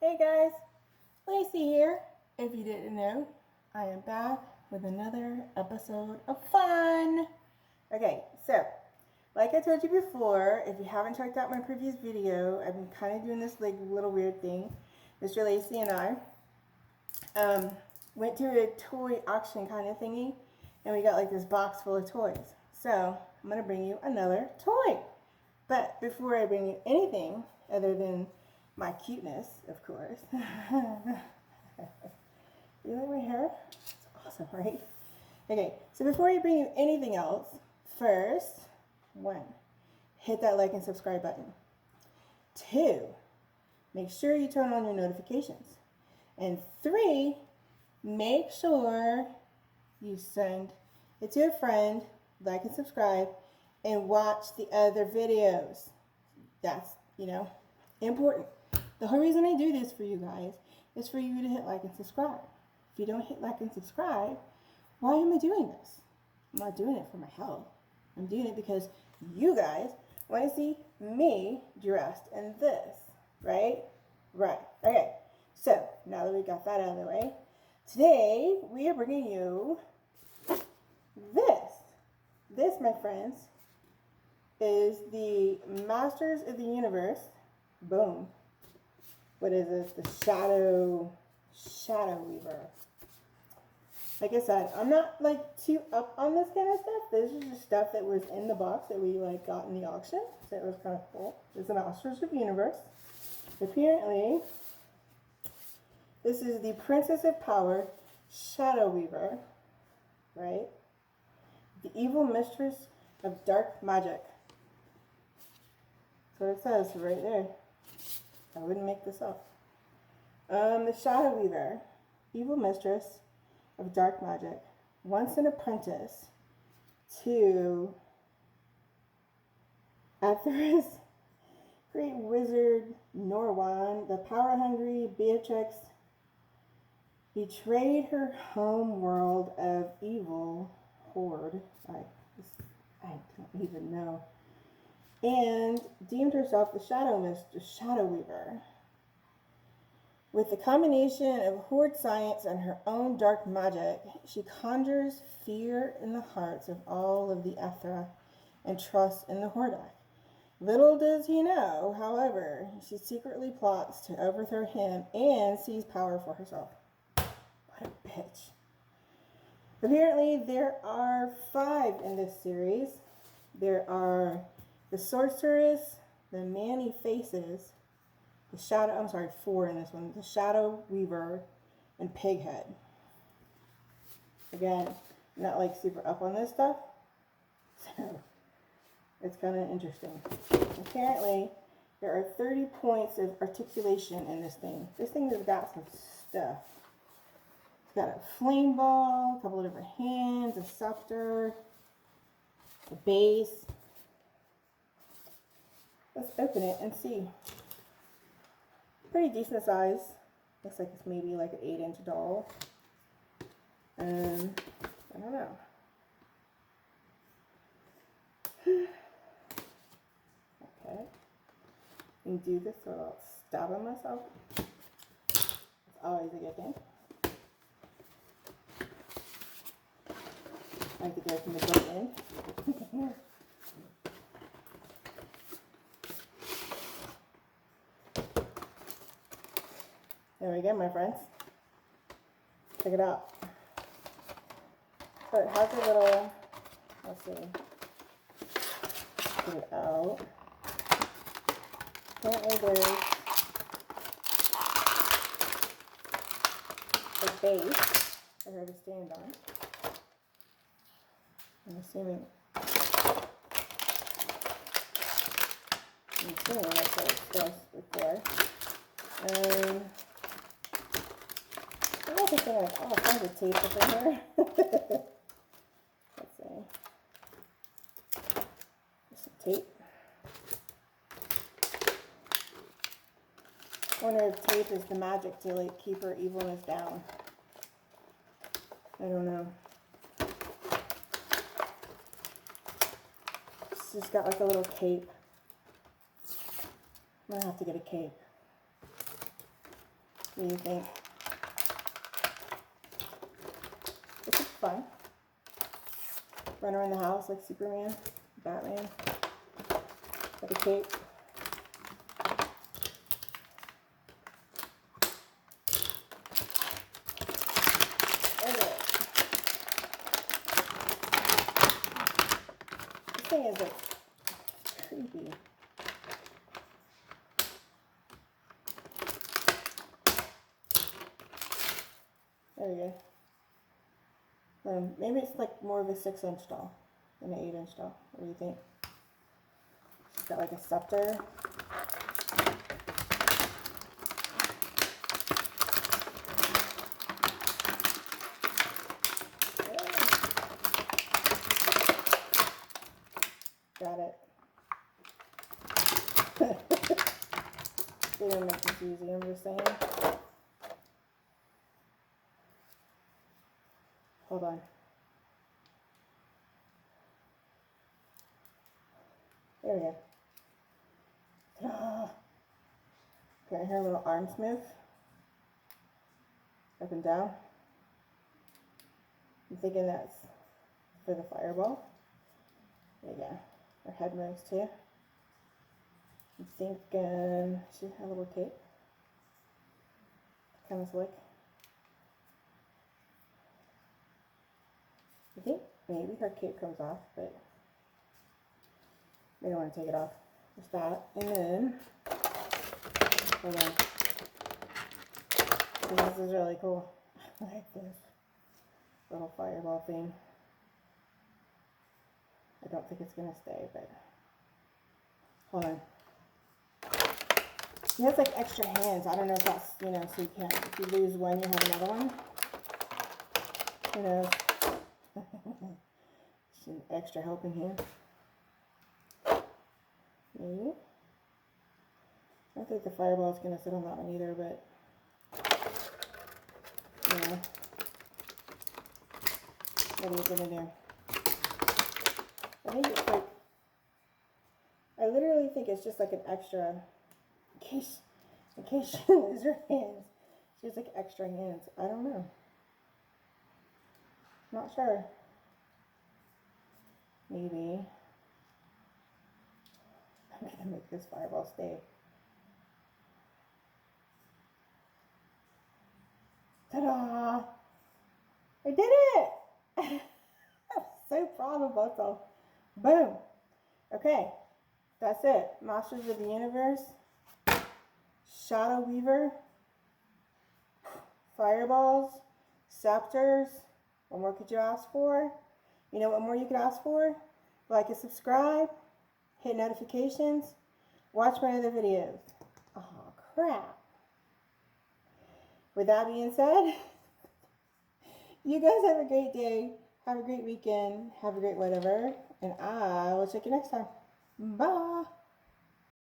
Hey guys, Lacey here. If you didn't know, I am back with another episode of fun. Okay, so like I told you before, if you haven't checked out my previous video, I've been kind of doing this like little weird thing. Mr. Lacey and I went to a toy auction kind of thingy, and we got like this box full of toys. So I'm gonna bring you another toy. But before I bring you anything other than my cuteness, of course. You like my hair? It's awesome, right? Okay, so before I bring you anything else, first, 1, hit that like and subscribe button. 2, make sure you turn on your notifications. And 3, make sure you send it to a friend, like and subscribe, and watch the other videos. That's, important. The whole reason I do this for you guys is for you to hit like and subscribe. If you don't hit like and subscribe, why am I doing this? I'm not doing it for my health. I'm doing it because you guys want to see me dressed in this, right? Right. Okay. So now that we got that out of the way, today we are bringing you this. This, my friends, is the Masters of the Universe. Boom. What is this? The Shadow Weaver. Like I said, I'm not like too up on this kind of stuff. This is just stuff that was in the box that we like got in the auction. So it was kind of cool. It's the Masters of the Universe. Apparently, this is the Princess of Power Shadow Weaver, right? The evil mistress of dark magic. That's what it says right there. I wouldn't make this up. The Shadow Weaver, evil mistress of dark magic, once an apprentice to Atheris, great wizard Norwan, the power-hungry Beatrix betrayed her home world of evil horde. I don't even know. And deemed herself the Shadow Weaver. With the combination of horde science and her own dark magic, she conjures fear in the hearts of all of the Ethra and trust in the Hordak. Little does he know, however, she secretly plots to overthrow him and seize power for herself. What a bitch. Apparently, there are 5 in this series. There are the Sorceress, the Many Faces, 4 in this one, the Shadow Weaver, and Pighead. Again, I'm not like super up on this stuff, so it's kind of interesting. Apparently, there are 30 points of articulation in this thing. This thing has got some stuff. It's got a flame ball, a couple of different hands, a scepter, a base. Let's open it and see. Pretty decent size. Looks like it's maybe like an 8-inch doll. I don't know. Okay. And do this without stabbing myself. It's always a good thing. I like to go from the butt in. There we go, my friends. Check it out. So it has a little, let's see, get it out. Apparently there's a base for her to stand on. I'm assuming that's what it's supposed before. I think there's all kinds of tape up in here. Let's see. There's some tape. I wonder if tape is the magic to like keep her evilness down. I don't know. She's got like a little cape. I'm gonna have to get a cape. What do you think? This is fun. Run around the house like Superman, Batman, with a cape. This thing is like creepy. There we go. Maybe it's like more of a 6-inch doll than an 8-inch doll. What do you think? She's got like a scepter. Got it. They don't make this easy, I'm just saying. Hold on. There we go. Ta-da! Okay, her little arms move. Up and down. I'm thinking that's for the fireball. There you go. Her head moves too. I'm thinking she had a little cape. Kind of slick. I think maybe her cape comes off, but we don't want to take it off. Just that. And then, hold on. This is really cool. I like this little fireball thing. I don't think it's going to stay, but hold on. She has like extra hands. I don't know if that's, you know, so you can't, if you lose one, you have another one. Who knows? Some extra helping hand. Maybe. I don't think the fireball is going to sit on that one either, but yeah. What are you going to do? I think it's like, I literally think it's just like an extra, in case you lose her hands. She has like extra hands. I don't know. Not sure. Maybe. I'm gonna make this fireball stay. Ta-da! I did it! I'm so proud of myself. Boom. Okay. That's it. Masters of the Universe. Shadow Weaver. Fireballs. Scepters. What more could you ask for? You know what more you could ask for? Like and subscribe. Hit notifications. Watch my other videos. Oh, crap. With that being said, you guys have a great day. Have a great weekend. Have a great whatever. And I will check you next time. Bye.